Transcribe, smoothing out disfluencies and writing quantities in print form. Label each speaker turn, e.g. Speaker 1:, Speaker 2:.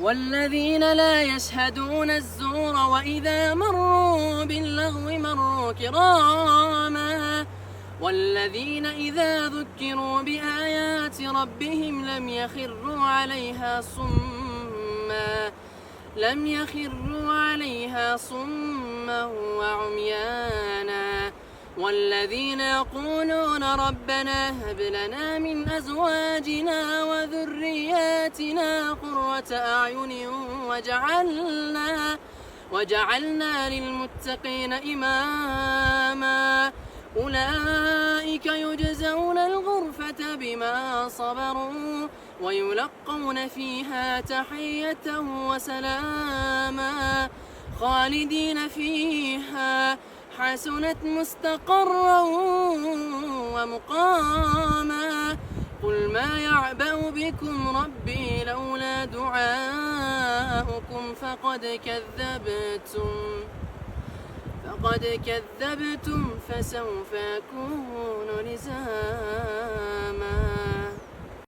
Speaker 1: والذين لا يشهدون الزور وإذا مروا باللغو مروا كراما والذين إذا ذكروا بآيات ربهم لم يخروا عليها صما وعميانا والذين يقولون ربنا هب لنا من أزواجنا وذرياتنا قرة أعين وجعلنا للمتقين إماما أولئك يجزون الغرفة بما صبروا ويلقون فيها تحية وسلاما خالدين فيها حسنت مستقرا ومقاما قل ما يعبأ بكم ربي لولا دعاؤكم فقد كذبتم فسوف يكون